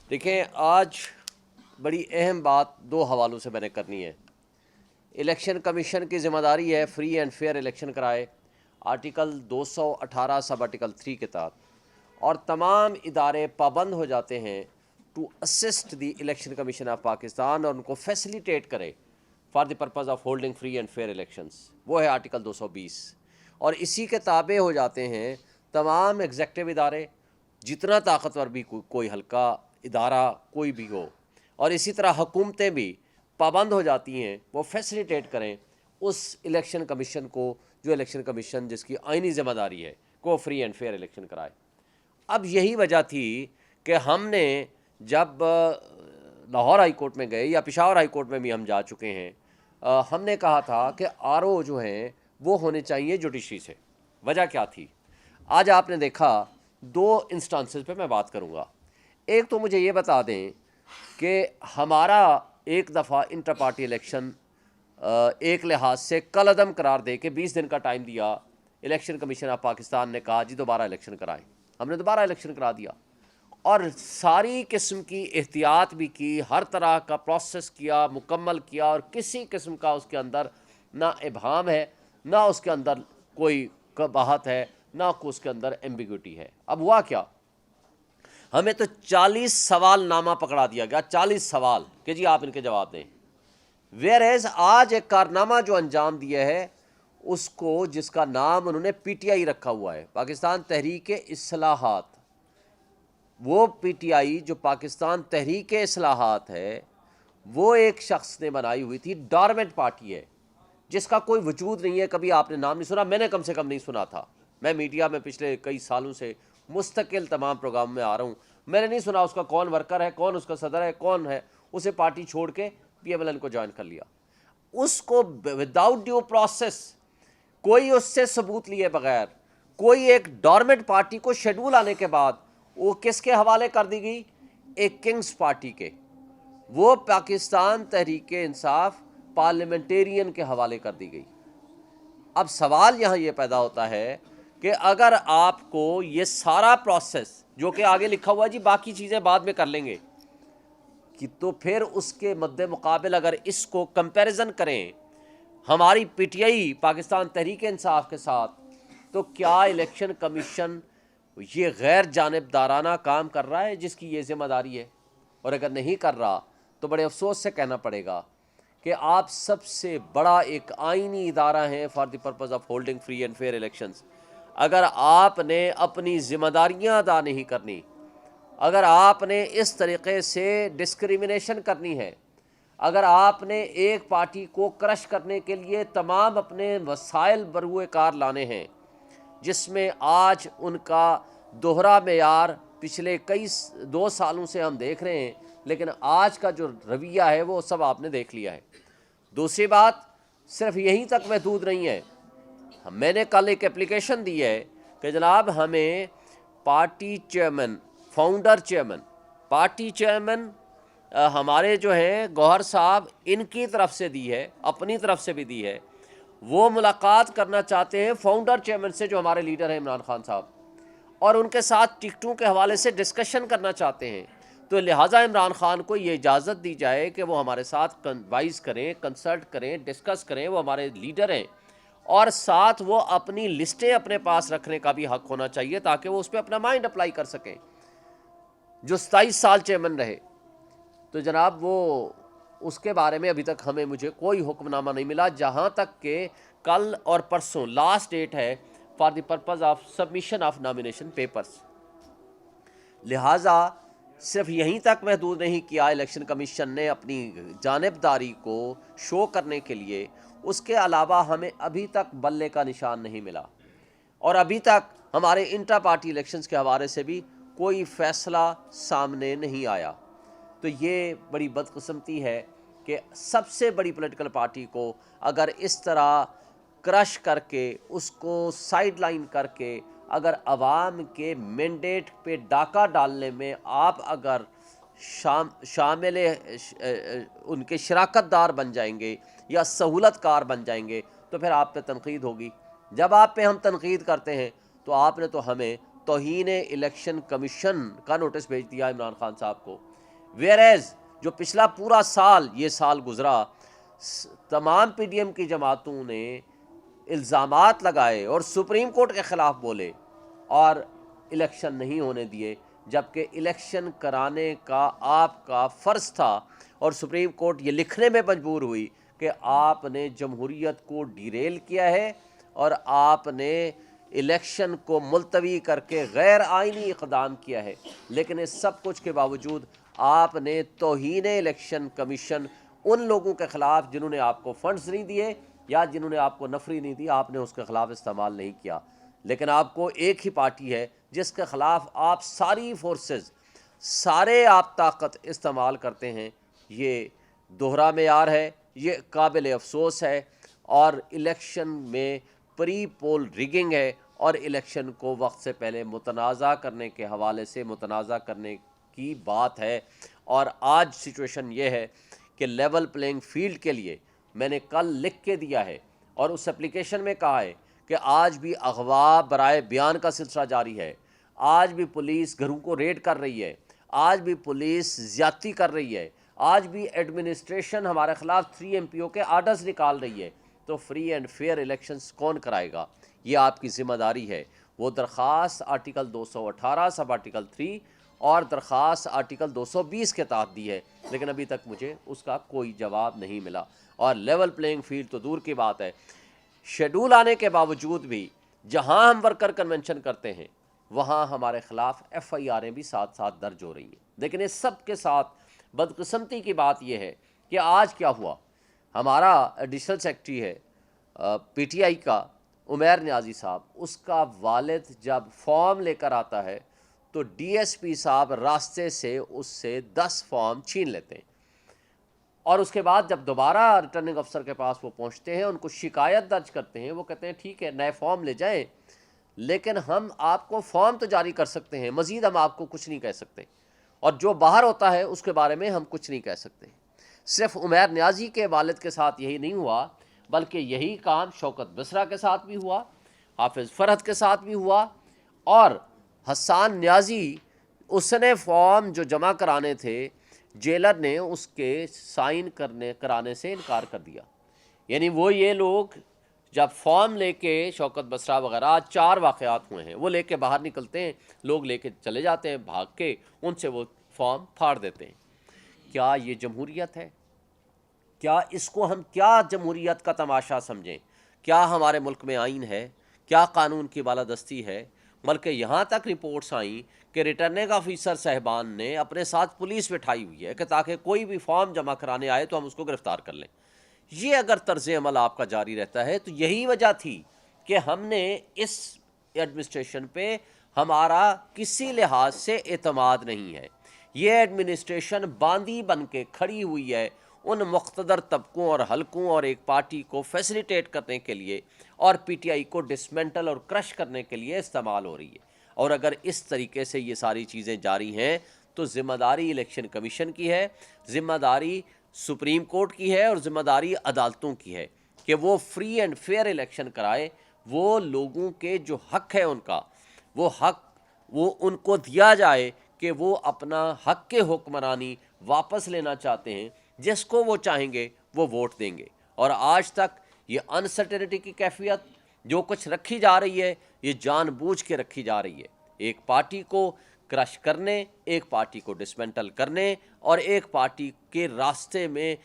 دیکھیں، آج بڑی اہم بات دو حوالوں سے میں نے کرنی ہے۔ الیکشن کمیشن کی ذمہ داری ہے فری اینڈ فیئر الیکشن کرائے، آرٹیکل 218 سب آرٹیکل 3 کے تحت، اور تمام ادارے پابند ہو جاتے ہیں to assist the election commission of Pakistan, اور ان کو فیسیلیٹیٹ کرے for the purpose of holding free and fair elections, وہ ہے آرٹیکل 220۔ اور اسی کے تابع ہو جاتے ہیں تمام ایگزیکٹو ادارے، جتنا طاقتور بھی کوئی ہلکا ادارہ کوئی بھی ہو، اور اسی طرح حکومتیں بھی پابند ہو جاتی ہیں وہ فیسیلیٹیٹ کریں اس الیکشن کمیشن کو، جو الیکشن کمیشن جس کی آئینی ذمہ داری ہے کو فری اینڈ فیئر الیکشن کرائے۔ اب یہی وجہ تھی کہ ہم نے جب لاہور ہائی کورٹ میں گئے، یا پشاور ہائی کورٹ میں بھی ہم جا چکے ہیں، ہم نے کہا تھا کہ آر او جو ہیں وہ ہونے چاہیے جوڈیشری سے۔ وجہ کیا تھی؟ آج آپ نے دیکھا دو انسٹانسز پہ میں بات کروں گا۔ ایک تو مجھے یہ بتا دیں کہ ہمارا ایک دفعہ انٹر پارٹی الیکشن ایک لحاظ سے کل عدم قرار دے کے 20 دن کا ٹائم دیا، الیکشن کمیشن آف پاکستان نے کہا جی دوبارہ الیکشن کرائیں، ہم نے دوبارہ الیکشن کرا دیا، اور ساری قسم کی احتیاط بھی کی، ہر طرح کا پروسیس کیا، مکمل کیا، اور کسی قسم کا اس کے اندر نہ ابہام ہے، نہ اس کے اندر کوئی قباحت ہے، نہ اس کے اندر ایمبیگوٹی ہے۔ اب ہوا کیا؟ ہمیں تو 40 سوال نامہ پکڑا دیا گیا، 40 سوال کہ جی آپ ان کے جواب دیں۔ ویئر ایز آج ایک کارنامہ جو انجام دیا ہے اس کو، جس کا نام انہوں نے پی ٹی آئی رکھا ہوا ہے، پاکستان تحریک اصلاحات، وہ پی ٹی آئی جو پاکستان تحریک اصلاحات ہے وہ ایک شخص نے بنائی ہوئی تھی، ڈارمنٹ پارٹی ہے جس کا کوئی وجود نہیں ہے، کبھی آپ نے نام نہیں سنا، میں نے کم سے کم نہیں سنا تھا۔ میں میڈیا میں پچھلے کئی سالوں سے مستقل تمام پروگرام میں آ رہا ہوں، میں نے نہیں سنا اس کا کون ورکر ہے، کون اس کا صدر ہے، کون ہے۔ اسے پارٹی چھوڑ کے پی ایم ایل این کو جوائن کر لیا، اس کو وداؤٹ ڈیو پروسیس، کوئی اس سے ثبوت لیے بغیر، کوئی ایک ڈورمنٹ پارٹی کو شیڈول آنے کے بعد وہ کس کے حوالے کر دی گئی؟ ایک کنگز پارٹی کے، وہ پاکستان تحریک انصاف پارلیمنٹیرین کے حوالے کر دی گئی۔ اب سوال یہاں یہ پیدا ہوتا ہے کہ اگر آپ کو یہ سارا پروسیس جو کہ آگے لکھا ہوا ہے جی باقی چیزیں بعد میں کر لیں گے، کہ تو پھر اس کے مد مقابل اگر اس کو کمپیریزن کریں ہماری P T I Pakistan Tehreek Insaf کے ساتھ، تو کیا الیکشن کمیشن یہ غیر جانبدارانہ کام کر رہا ہے جس کی یہ ذمہ داری ہے؟ اور اگر نہیں کر رہا تو بڑے افسوس سے کہنا پڑے گا کہ آپ سب سے بڑا ایک آئینی ادارہ ہیں for the purpose of holding free and fair elections. اگر آپ نے اپنی ذمہ داریاں ادا نہیں کرنی، اگر آپ نے اس طریقے سے ڈسکریمنیشن کرنی ہے، اگر آپ نے ایک پارٹی کو کرش کرنے کے لیے تمام اپنے وسائل بروئے کار لانے ہیں، جس میں آج ان کا دوہرا معیار پچھلے کئی 2 سالوں سے ہم دیکھ رہے ہیں، لیکن آج کا جو رویہ ہے وہ سب آپ نے دیکھ لیا ہے۔ دوسری بات صرف یہیں تک محدود نہیں ہے، میں نے کل ایک اپلیکیشن دی ہے کہ جناب ہمیں party chairman, founder chairman, party chairman ہمارے جو ہیں گوہر صاحب، ان کی طرف سے دی ہے، اپنی طرف سے بھی دی ہے، وہ ملاقات کرنا چاہتے ہیں فاؤنڈر چیئرمین سے جو ہمارے لیڈر ہیں عمران خان صاحب، اور ان کے ساتھ ٹکٹوں کے حوالے سے ڈسکشن کرنا چاہتے ہیں۔ تو لہٰذا عمران خان کو یہ اجازت دی جائے کہ وہ ہمارے ساتھ وائز کریں، کنسلٹ کریں، ڈسکس کریں، وہ ہمارے لیڈر ہیں، اور ساتھ وہ اپنی لسٹیں اپنے پاس رکھنے کا بھی حق ہونا چاہیے تاکہ وہ اس پہ اپنا مائنڈ اپلائی کر سکیں۔ جو 27 سال چیئرمین رہے، تو جناب وہ اس کے بارے میں ابھی تک مجھے کوئی حکم نامہ نہیں ملا، جہاں تک کہ کل اور پرسوں لاسٹ ڈیٹ ہے for the purpose of submission of nomination papers. لہٰذا صرف یہیں تک محدود نہیں کیا الیکشن کمیشن نے اپنی جانبداری کو شو کرنے کے لیے، اس کے علاوہ ہمیں ابھی تک بلے کا نشان نہیں ملا، اور ابھی تک ہمارے انٹر پارٹی الیکشنز کے حوالے سے بھی کوئی فیصلہ سامنے نہیں آیا۔ تو یہ بڑی بدقسمتی ہے کہ سب سے بڑی پولیٹیکل پارٹی کو اگر اس طرح کرش کر کے، اس کو سائیڈ لائن کر کے، اگر عوام کے مینڈیٹ پہ ڈاکہ ڈالنے میں آپ اگر شامل ان کے شراکت دار بن جائیں گے یا سہولت کار بن جائیں گے، تو پھر آپ پہ تنقید ہوگی۔ جب آپ پہ ہم تنقید کرتے ہیں تو آپ نے تو ہمیں توہین الیکشن کمیشن کا نوٹس بھیج دیا عمران خان صاحب کو، ویئر ایز جو پچھلا پورا سال یہ سال گزرا تمام پی ڈی ایم کی جماعتوں نے الزامات لگائے اور سپریم کورٹ کے خلاف بولے اور الیکشن نہیں ہونے دیے، جبکہ الیکشن کرانے کا آپ کا فرض تھا، اور سپریم کورٹ یہ لکھنے میں مجبور ہوئی کہ آپ نے جمہوریت کو ڈیریل کیا ہے اور آپ نے الیکشن کو ملتوی کر کے غیر آئینی اقدام کیا ہے۔ لیکن اس سب کچھ کے باوجود آپ نے توہین الیکشن کمیشن ان لوگوں کے خلاف جنہوں نے آپ کو فنڈز نہیں دیے یا جنہوں نے آپ کو نفری نہیں دی، آپ نے اس کے خلاف استعمال نہیں کیا۔ لیکن آپ کو ایک ہی پارٹی ہے جس کے خلاف آپ ساری فورسز، سارے آپ طاقت استعمال کرتے ہیں، یہ دوہرا معیار ہے، یہ قابل افسوس ہے، اور الیکشن میں پری پول ریگنگ ہے، اور الیکشن کو وقت سے پہلے متنازع کرنے کے حوالے سے متنازع کرنے کی بات ہے۔ اور آج سچویشن یہ ہے کہ لیول پلینگ فیلڈ کے لیے میں نے کل لکھ کے دیا ہے اور اس اپلیکیشن میں کہا ہے کہ آج بھی اغوا برائے بیان کا سلسلہ جاری ہے، آج بھی پولیس گھروں کو ریڈ کر رہی ہے، آج بھی پولیس زیادتی کر رہی ہے، آج بھی ایڈمنسٹریشن ہمارے خلاف 3 ایم پی او کے آرڈرز نکال رہی ہے۔ تو فری اینڈ فیئر الیکشنز کون کرائے گا؟ یہ آپ کی ذمہ داری ہے۔ وہ درخواست آرٹیکل 218 سب آرٹیکل 3 اور درخواست آرٹیکل 220 کے تحت دی ہے، لیکن ابھی تک مجھے اس کا کوئی جواب نہیں ملا۔ اور لیول پلینگ فیلڈ تو دور کی بات ہے، شیڈول آنے کے باوجود بھی جہاں ہم ورکر کنونشن کرتے ہیں وہاں ہمارے خلاف ایف آئی آریں بھی ساتھ ساتھ درج ہو رہی ہیں۔ لیکن اس سب کے ساتھ بدقسمتی کی بات یہ ہے کہ آج کیا ہوا، ہمارا ایڈیشنل سیکرٹری ہے پی ٹی آئی کا عمیر نیازی صاحب، اس کا والد جب فارم لے کر آتا ہے تو ڈی ایس پی صاحب راستے سے اس سے 10 فارم چھین لیتے ہیں، اور اس کے بعد جب دوبارہ ریٹرننگ افسر کے پاس وہ پہنچتے ہیں، ان کو شکایت درج کرتے ہیں، وہ کہتے ہیں ٹھیک ہے نئے فارم لے جائیں، لیکن ہم آپ کو فارم تو جاری کر سکتے ہیں، مزید ہم آپ کو کچھ نہیں کہہ سکتے، اور جو باہر ہوتا ہے اس کے بارے میں ہم کچھ نہیں کہہ سکتے۔ صرف عمیر نیازی کے والد کے ساتھ یہی نہیں ہوا، بلکہ یہی کام شوکت بسرا کے ساتھ بھی ہوا، حافظ فرحت کے ساتھ بھی ہوا، اور حسان نیازی اس نے فارم جو جمع کرانے تھے جیلر نے اس کے سائن کرانے سے انکار کر دیا۔ یعنی وہ یہ لوگ جب فارم لے کے شوکت بسرا وغیرہ، آج 4 واقعات ہوئے ہیں، وہ لے کے باہر نکلتے ہیں، لوگ لے کے چلے جاتے ہیں بھاگ کے، ان سے وہ فارم پھاڑ دیتے ہیں۔ کیا یہ جمہوریت ہے؟ کیا اس کو ہم کیا جمہوریت کا تماشا سمجھیں؟ کیا ہمارے ملک میں آئین ہے؟ کیا قانون کی بالادستی ہے؟ بلکہ یہاں تک رپورٹس آئیں کہ ریٹرننگ آفیسر صاحبان نے اپنے ساتھ پولیس بٹھائی ہوئی ہے کہ تاکہ کوئی بھی فارم جمع کرانے آئے تو ہم اس کو گرفتار کر لیں۔ یہ اگر طرز عمل آپ کا جاری رہتا ہے تو یہی وجہ تھی کہ ہم نے اس ایڈمنسٹریشن پہ ہمارا کسی لحاظ سے اعتماد نہیں ہے۔ یہ ایڈمنسٹریشن باندھی بن کے کھڑی ہوئی ہے ان مقتدر طبقوں اور حلقوں اور ایک پارٹی کو فیسیلیٹیٹ کرنے کے لیے اور پی ٹی آئی کو ڈسمنٹل اور کرش کرنے کے لیے استعمال ہو رہی ہے۔ اور اگر اس طریقے سے یہ ساری چیزیں جاری ہیں تو ذمہ داری الیکشن کمیشن کی ہے، ذمہ داری سپریم کورٹ کی ہے، اور ذمہ داری عدالتوں کی ہے کہ وہ فری اینڈ فیئر الیکشن کرائے۔ وہ لوگوں کے جو حق ہے ان کا، وہ حق وہ ان کو دیا جائے کہ وہ اپنا حق کے حکمرانی واپس لینا چاہتے ہیں، جس کو وہ چاہیں گے وہ ووٹ دیں گے۔ اور آج تک یہ انسرٹینٹی کی کیفیت جو کچھ رکھی جا رہی ہے، یہ جان بوجھ کے رکھی جا رہی ہے، ایک پارٹی کو کرش کرنے، ایک پارٹی کو ڈسمنٹل کرنے، اور ایک پارٹی کے راستے میں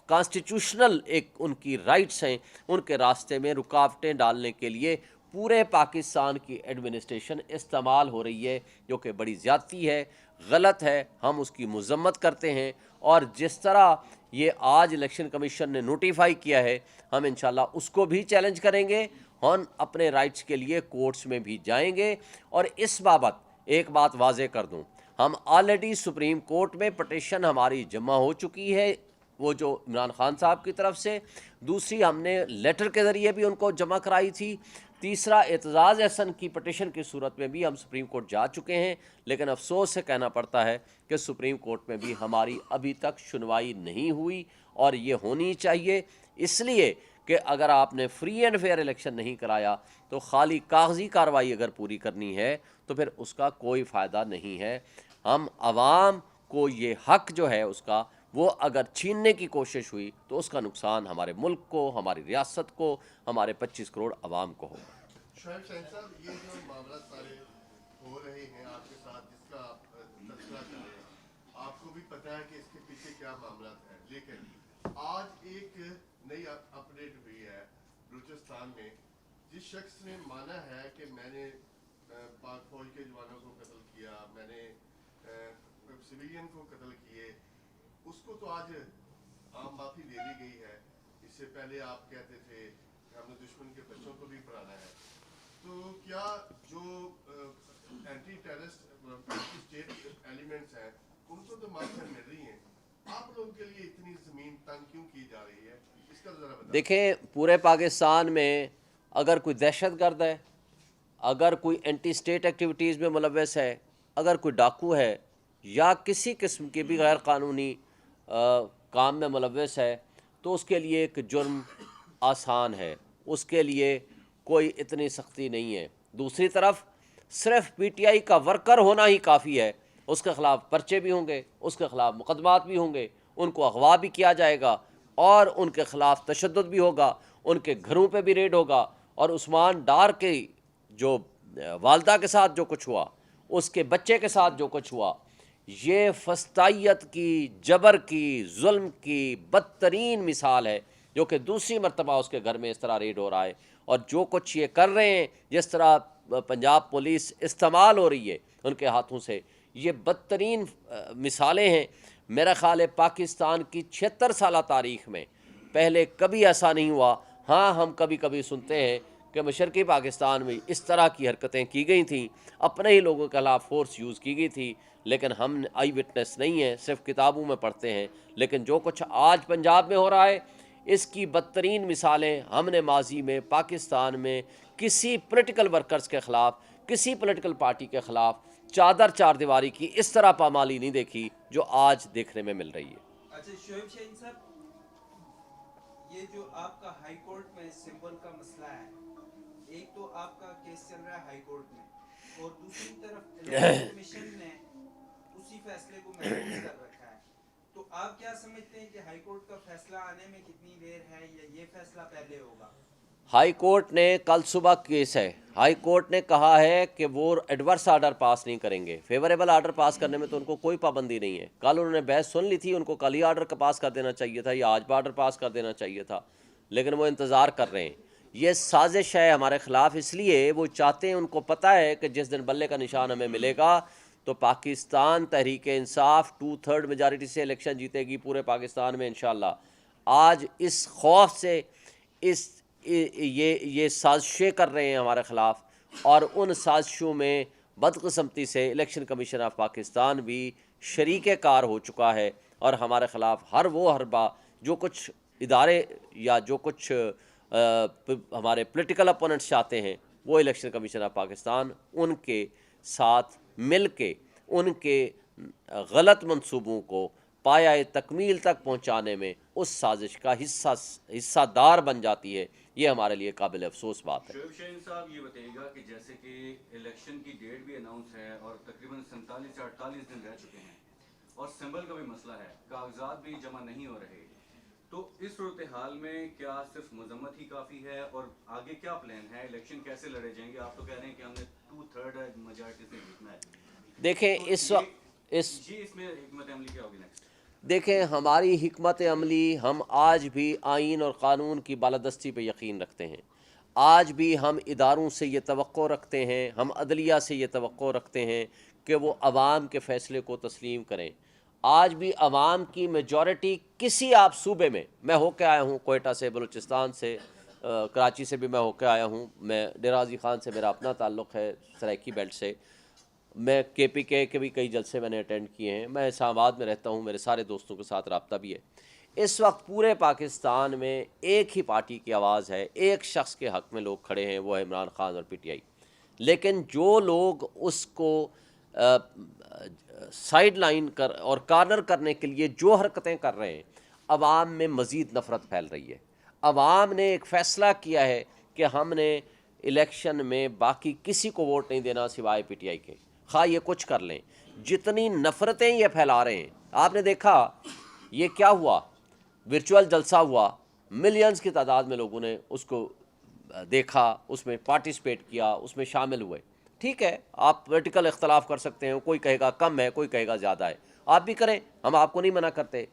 کانسٹیٹیوشنل ایک ان کی رائٹس ہیں، ان کے راستے میں رکاوٹیں ڈالنے کے لیے پورے پاکستان کی ایڈمنسٹریشن استعمال ہو رہی ہے، جو کہ بڑی زیادتی ہے، غلط ہے، ہم اس کی مذمت کرتے ہیں۔ اور جس طرح یہ آج الیکشن کمیشن نے نوٹیفائی کیا ہے، ہم انشاءاللہ اس کو بھی چیلنج کریں گے، ہم اپنے رائٹس کے لیے کورٹس میں بھی جائیں گے۔ اور اس بابت ایک بات واضح کر دوں، ہم آلریڈی سپریم کورٹ میں پٹیشن ہماری جمع ہو چکی ہے، وہ جو عمران خان صاحب کی طرف سے، دوسری ہم نے لیٹر کے ذریعے بھی ان کو جمع کرائی تھی، تیسرا اعتزاز احسن کی پٹیشن کی صورت میں بھی ہم سپریم کورٹ جا چکے ہیں، لیکن افسوس سے کہنا پڑتا ہے کہ سپریم کورٹ میں بھی ہماری ابھی تک سنوائی نہیں ہوئی، اور یہ ہونی چاہیے، اس لیے کہ اگر آپ نے فری اینڈ فیئر الیکشن نہیں کرایا تو خالی کاغذی کارروائی اگر پوری کرنی ہے تو پھر اس کا کوئی فائدہ نہیں ہے. ہم عوام کو یہ حق جو ہے اس کا وہ اگر چھیننے کی کوشش ہوئی تو اس کا نقصان ہمارے ملک کو, ہماری ریاست کو, ہمارے 25 کروڑ عوام کو ہوگا. شعیب شاہین صاحب, یہ جو معاملات سارے ہو رہے ہیں آپ کے ساتھ, جس کا آپ تذکرہ کر رہے ہیں, آپ کو بھی پتہ ہے کہ اس کے پیچھے کیا معاملات ہیں, لیکن آج ایک نئی اپڈیٹ ہوئی ہے بلوچستان میں. جس شخص نے مانا ہے کہ میں نے پاک فوج کے جوانوں کو قتل کیا, میں نے سویلین کو قتل کیے, اس کو تو آج عام معافی دے دی گئی ہے. اس سے پہلے آپ کہتے تھے کہ ہم نے دشمن کے بچوں کو بھی پڑھانا ہے. تو کیا جو اینٹی ٹیررسٹ اسٹیٹ ایلیمنٹس ہیں ان کو تو معافی مل رہی ہیں, آپ لوگوں کے لیے اتنی زمین تنگ کیوں کی جا رہی ہے, اس کا ذرا بتائیں. دیکھیں, پورے پاکستان میں اگر کوئی دہشت گرد ہے, اگر کوئی اینٹی اسٹیٹ ایکٹیویٹیز میں ملوث ہے, اگر کوئی ڈاکو ہے یا کسی قسم کی بھی غیر قانونی کام میں ملوث ہے تو اس کے لیے ایک جرم آسان ہے, اس کے لیے کوئی اتنی سختی نہیں ہے. دوسری طرف صرف پی ٹی آئی کا ورکر ہونا ہی کافی ہے, اس کے خلاف پرچے بھی ہوں گے, اس کے خلاف مقدمات بھی ہوں گے, ان کو اغوا بھی کیا جائے گا اور ان کے خلاف تشدد بھی ہوگا, ان کے گھروں پہ بھی ریڈ ہوگا. اور عثمان ڈار کی جو والدہ کے ساتھ جو کچھ ہوا, اس کے بچے کے ساتھ جو کچھ ہوا, یہ فسطائیت کی, جبر کی, ظلم کی بدترین مثال ہے, جو کہ دوسری مرتبہ اس کے گھر میں اس طرح ریڈ ہو رہا ہے. اور جو کچھ یہ کر رہے ہیں, جس طرح پنجاب پولیس استعمال ہو رہی ہے ان کے ہاتھوں سے, یہ بدترین مثالیں ہیں. میرا خیال ہے پاکستان کی 76 سالہ تاریخ میں پہلے کبھی ایسا نہیں ہوا. ہاں, ہم کبھی کبھی سنتے ہیں کہ مشرقی پاکستان میں اس طرح کی حرکتیں کی گئی تھیں, اپنے ہی لوگوں کے خلاف فورس یوز کی گئی تھی, لیکن ہم آئی وٹنس نہیں ہیں, صرف کتابوں میں پڑھتے ہیں. لیکن جو کچھ آج پنجاب میں ہو رہا ہے, اس کی بدترین مثالیں ہم نے ماضی میں پاکستان میں کسی پولیٹیکل ورکرز کے خلاف, کسی پولیٹیکل پارٹی کے خلاف چادر چار دیواری کی اس طرح پامالی نہیں دیکھی جو آج دیکھنے میں مل رہی ہے. اچھا شعیب شاہین صاحب, یہ جو آپ کا ہائی کورٹ میں سمبل کا مسئلہ ہے, ایک تو آپ کا کیس چل رہا ہے ہائی کورٹ میں, اور دوسری طرف الیکشن کمیشن نے اسی فیصلے کو محفوظ کر رکھا ہے. تو آپ کیا سمجھتے ہیں کہ ہائی کورٹ کا فیصلہ آنے میں کتنی دیر ہے, یا یہ فیصلہ پہلے ہوگا؟ ہائی کورٹ نے کل صبح کیس ہے, ہائی کورٹ نے کہا ہے کہ وہ ایڈورس آرڈر پاس نہیں کریں گے. فیوریبل آرڈر پاس کرنے میں تو ان کو کوئی پابندی نہیں ہے. کل انہوں نے بحث سن لی تھی, ان کو کل ہی آرڈر پاس کر دینا چاہیے تھا یا آج آرڈر پاس کر دینا چاہیے تھا, لیکن وہ انتظار کر رہے ہیں. یہ سازش ہے ہمارے خلاف, اس لیے وہ چاہتے ہیں, ان کو پتہ ہے کہ جس دن بلے کا نشان ہمیں ملے گا تو پاکستان تحریک انصاف 2/3 میجارٹی سے الیکشن جیتے گی پورے پاکستان میں انشاءاللہ. آج اس خوف سے یہ سازشیں کر رہے ہیں ہمارے خلاف, اور ان سازشوں میں بدقسمتی سے الیکشن کمیشن آف پاکستان بھی شریک کار ہو چکا ہے, اور ہمارے خلاف ہر وہ حربہ جو کچھ ادارے یا جو کچھ ہمارے پولیٹیکل اپوننٹس چاہتے ہیں, وہ الیکشن کمیشن آف پاکستان ان کے ساتھ مل کے ان کے غلط منصوبوں کو پایہ تکمیل تک پہنچانے میں اس سازش کا حصہ دار بن جاتی ہے. یہ ہمارے لیے قابل افسوس بات ہے. شعیب شاہین صاحب, یہ بتائیے گا کہ جیسے کہ الیکشن کی ڈیٹ بھی اناؤنس ہے اور تقریباً 47 سے 48 دن رہ چکے ہیں, اور سمبل کا بھی مسئلہ ہے, کاغذات بھی جمع نہیں ہو رہے, تو اس صورتحال میں کیا صرف مذمت ہی کافی ہے, اور آگے کیا پلان ہے, الیکشن کیسے لڑے جائیں گے؟ آپ تو کہہ رہے ہیں کہ ہم نے 2/3 میجارٹی سے جیتنا ہے. دیکھیں اس میں حکمت عملی کیا ہوگی نیکسٹ؟ دیکھیں, ہماری حکمت عملی, ہم آج بھی آئین اور قانون کی بالادستی پہ یقین رکھتے ہیں. آج بھی ہم اداروں سے یہ توقع رکھتے ہیں, ہم عدلیہ سے یہ توقع رکھتے ہیں کہ وہ عوام کے فیصلے کو تسلیم کریں. آج بھی عوام کی میجورٹی کسی آپ صوبے میں ہو کے آیا ہوں, کوئٹہ سے, بلوچستان سے, کراچی سے بھی میں ہو کے آیا ہوں, میں ڈیرہ غازی خان سے میرا اپنا تعلق ہے, سرائیکی بیلٹ سے, میں کے پی کے بھی کئی جلسے میں نے اٹینڈ کیے ہیں, میں اسلام آباد میں رہتا ہوں, میرے سارے دوستوں کے ساتھ رابطہ بھی ہے. اس وقت پورے پاکستان میں ایک ہی پارٹی کی آواز ہے, ایک شخص کے حق میں لوگ کھڑے ہیں, وہ ہے عمران خان اور پی ٹی آئی. لیکن جو لوگ اس کو سائیڈ لائن اور کارنر کرنے کے لیے جو حرکتیں کر رہے ہیں, عوام میں مزید نفرت پھیل رہی ہے, عوام نے ایک فیصلہ کیا ہے کہ ہم نے الیکشن میں باقی کسی کو ووٹ نہیں دینا سوائے پی ٹی آئی کے، خواہ یہ کچھ کر لیں۔ جتنی نفرتیں یہ پھیلا رہے ہیں، آپ نے دیکھا یہ کیا ہوا، ورچوئل جلسہ ہوا، ملینز کی تعداد میں لوگوں نے اس کو دیکھا، اس میں پارٹیسپیٹ کیا، اس میں شامل ہوئے۔ ٹھیک ہے، آپ پولیٹیکل اختلاف کر سکتے ہیں، کوئی کہے گا کم ہے، کوئی کہے گا زیادہ ہے، آپ بھی کریں، ہم آپ کو نہیں منع کرتے،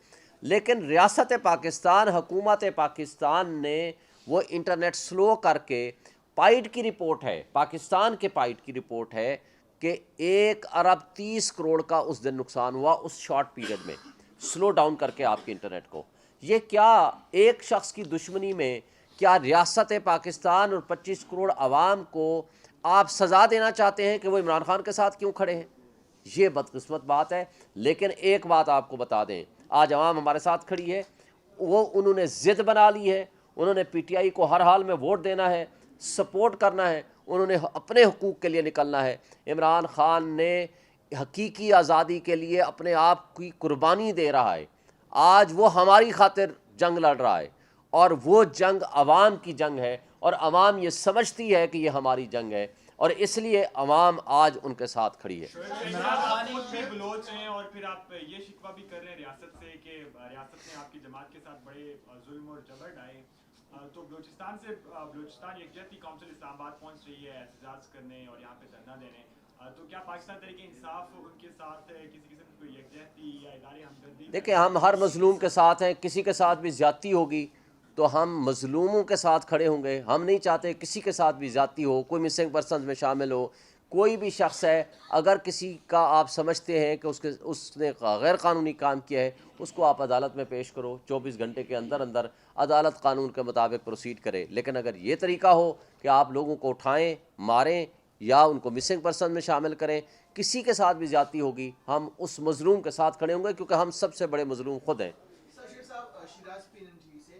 لیکن ریاست پاکستان، حکومت پاکستان نے وہ انٹرنیٹ سلو کر کے، پائیڈ کی رپورٹ ہے، پاکستان کے پائیڈ کی رپورٹ ہے کہ 1 ارب 30 کروڑ کا اس دن نقصان ہوا اس شارٹ پیریڈ میں، سلو ڈاؤن کر کے آپ کے انٹرنیٹ کو۔ یہ کیا ایک شخص کی دشمنی میں کیا ریاست پاکستان اور 25 کروڑ عوام کو آپ سزا دینا چاہتے ہیں کہ وہ عمران خان کے ساتھ کیوں کھڑے ہیں؟ یہ بدقسمت بات ہے۔ لیکن ایک بات آپ کو بتا دیں، آج عوام ہمارے ساتھ کھڑی ہے، وہ انہوں نے ضد بنا لی ہے، انہوں نے پی ٹی آئی کو ہر حال میں ووٹ دینا ہے، سپورٹ کرنا ہے، انہوں نے اپنے حقوق کے لیے نکلنا ہے۔ عمران خان نے حقیقی آزادی کے لیے اپنے آپ کی قربانی دے رہا ہے، آج وہ ہماری خاطر جنگ لڑ رہا ہے، اور وہ جنگ عوام کی جنگ ہے، اور عوام یہ سمجھتی ہے کہ یہ ہماری جنگ ہے، اور اس لیے عوام آج ان کے ساتھ کھڑی ہے۔ عمران خان خود بھی بلوچ ہیں، اور پھر آپ یہ شکوہ بھی کر رہے ہیں ریاست سے کہ ریاست نے آپ کی جماعت کے ساتھ بڑے ظلم اور جبر ڈھائے، تو بلوچستان یکجہتی کونسل اسلام آباد پہنچ رہی ہے احتجاج کرنے اور یہاں پہ دھرنا دینے، تو کیا پاکستان تحریک انصاف ان کے ساتھ کسی قسم کی کوئی یکجہتی یا ادارے ہمدردی؟ دیکھیں، ہم ہر مظلوم کے ساتھ ہیں، کسی کے ساتھ بھی زیادتی ہوگی تو ہم مظلوموں کے ساتھ کھڑے ہوں گے، ہم نہیں چاہتے کسی کے ساتھ بھی زیادتی ہو، کوئی مسنگ پرسنز میں شامل ہو، کوئی بھی شخص ہے، اگر کسی کا آپ سمجھتے ہیں کہ اس نے غیر قانونی کام کیا ہے، اس کو آپ عدالت میں پیش کرو، 24 گھنٹے کے اندر اندر عدالت قانون کے مطابق پروسیڈ کرے۔ لیکن اگر یہ طریقہ ہو کہ آپ لوگوں کو اٹھائیں، ماریں، یا ان کو مسنگ پرسن میں شامل کریں، کسی کے ساتھ بھی زیادتی ہوگی، ہم اس مظلوم کے ساتھ کھڑے ہوں گے، کیونکہ ہم سب سے بڑے مظلوم خود ہیں۔ شیر صاحب، شیراز پی این ٹی وی سے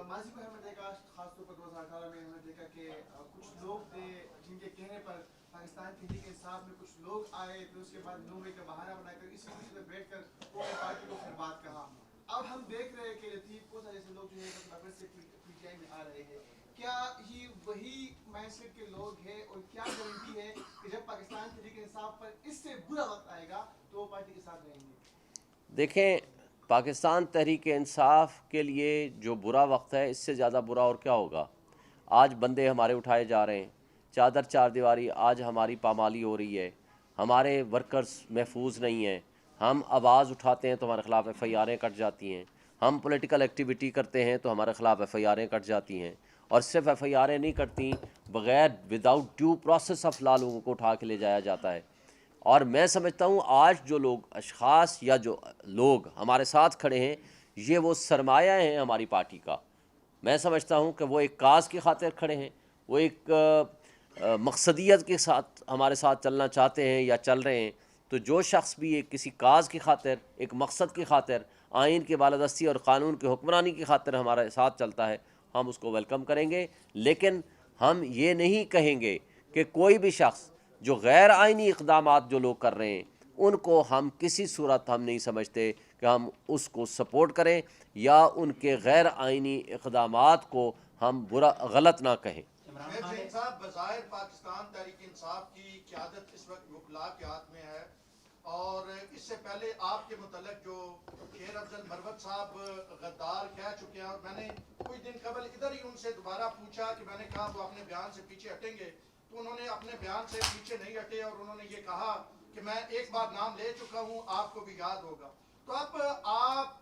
ماضی میں ہم نے دیکھا، خاص طور پر 2018 میں ہم نے دیکھا کہ کچھ لوگ تھے جن کے کہنے پر پاکستان تحریک انصاف میں کچھ لوگ آئے، پھر اس کے بعد 9 مئی کا بہانہ بنا کر اسی کرسی میں بیٹھ کر انہوں نے پارٹی کو پھر بات کہا۔ اب ہم دیکھ رہے ہیں کہ لطیف کو جیسے لوگ جو ہے نفر سے پی ٹی آئی میں آ رہے ہیں، کیا یہ وہی مائنڈ سیٹ کے لوگ ہیں، اور کیا گارنٹی ہے کہ جب پاکستان تحریک انصاف پر اس سے برا وقت آئے گا تو وہ پارٹی کے ساتھ رہیں گے؟ دیکھیں، پاکستان تحریک انصاف کے لیے جو برا وقت ہے، اس سے زیادہ برا اور کیا ہوگا؟ آج بندے ہمارے اٹھائے جا رہے ہیں، چادر چار دیواری آج ہماری پامالی ہو رہی ہے، ہمارے ورکرز محفوظ نہیں ہیں، ہم آواز اٹھاتے ہیں تو ہمارے خلاف ایف آئی آریں کٹ جاتی ہیں، ہم پولیٹیکل ایکٹیویٹی کرتے ہیں تو ہمارے خلاف ایف آئی آریں کٹ جاتی ہیں، اور صرف ایف آئی آریں نہیں کٹتی، بغیر without due process of law لوگوں کو اٹھا کے لے جایا جاتا ہے۔ اور میں سمجھتا ہوں آج جو لوگ اشخاص یا جو لوگ ہمارے ساتھ کھڑے ہیں، یہ وہ سرمایہ ہیں ہماری پارٹی کا۔ میں سمجھتا ہوں کہ وہ ایک کاز کی خاطر کھڑے ہیں، وہ ایک مقصدیت کے ساتھ ہمارے ساتھ چلنا چاہتے ہیں یا چل رہے ہیں۔ تو جو شخص بھی ایک کسی کاز کی خاطر، ایک مقصد کی خاطر، آئین کی بالادستی اور قانون کی حکمرانی کی خاطر ہمارے ساتھ چلتا ہے، ہم اس کو ویلکم کریں گے۔ لیکن ہم یہ نہیں کہیں گے کہ کوئی بھی شخص جو غیر آئینی اقدامات جو لوگ کر رہے ہیں، ان کو ہم کسی صورت ہم نہیں سمجھتے کہ ہم اس کو سپورٹ کریں یا ان کے غیر آئینی اقدامات کو ہم غلط نہ کہیں۔ شیر صاحب، بظاہر پاکستان تحریک انصاف کی قیادت اس وقت وکلاء کے ہاتھ میں ہے، اور اس سے پہلے آپ کے متعلق جو شیر افضل مروت صاحب غدار کہہ چکے ہیں، اور میں نے کچھ دن قبل ادھر ہی ان سے دوبارہ پوچھا کہ میں نے کہا وہ اپنے بیان سے پیچھے ہٹیں گے، تو انہوں نے اپنے بیان سے پیچھے نہیں ہٹے، اور انہوں نے یہ کہا کہ میں ایک بار نام لے چکا ہوں، آپ کو بھی یاد ہوگا۔ تو اب آپ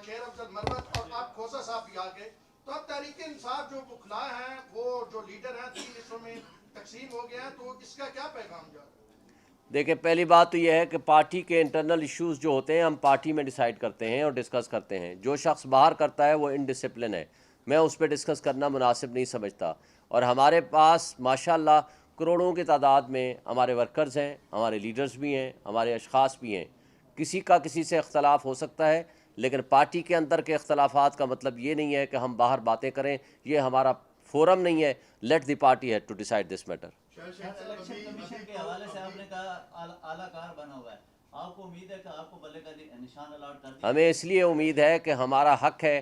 شیر افضل مروت اور آپ کھوسا صاحب بھی آ گئے، تو اب تحریک انصاف جو وکلاء ہیں، وہ جو لیڈر ہیں 3 حصوں میں تقسیم ہو گئے ہیں، تو اس کا کیا پیغام جا رہا ہے؟ دیکھیں، پہلی بات تو یہ ہے کہ پارٹی کے انٹرنل ایشوز جو ہوتے ہیں ہم پارٹی میں ڈیسائیڈ کرتے ہیں اور ڈسکس کرتے ہیں۔ جو شخص باہر کرتا ہے وہ انڈسپلن ہے، میں اس پہ ڈسکس کرنا مناسب نہیں سمجھتا۔ اور ہمارے پاس ماشاءاللہ کروڑوں کی تعداد میں ہمارے ورکرز ہیں، ہمارے لیڈرز بھی ہیں، ہمارے اشخاص بھی ہیں۔ کسی کا کسی سے اختلاف ہو سکتا ہے، لیکن پارٹی کے اندر کے اختلافات کا مطلب یہ نہیں ہے کہ ہم باہر باتیں کریں، یہ ہمارا فورم نہیں ہے۔ Let the party head to decide this matter. Election commission کے حوالے سے آپ نے کہا اعلیٰ کار بنا ہوا ہے، آپ کو امید ہے کہ آپ کو بلے کا نشان الاٹ کر دیا؟ ہمیں اس لیے امید ہے کہ ہمارا حق ہے،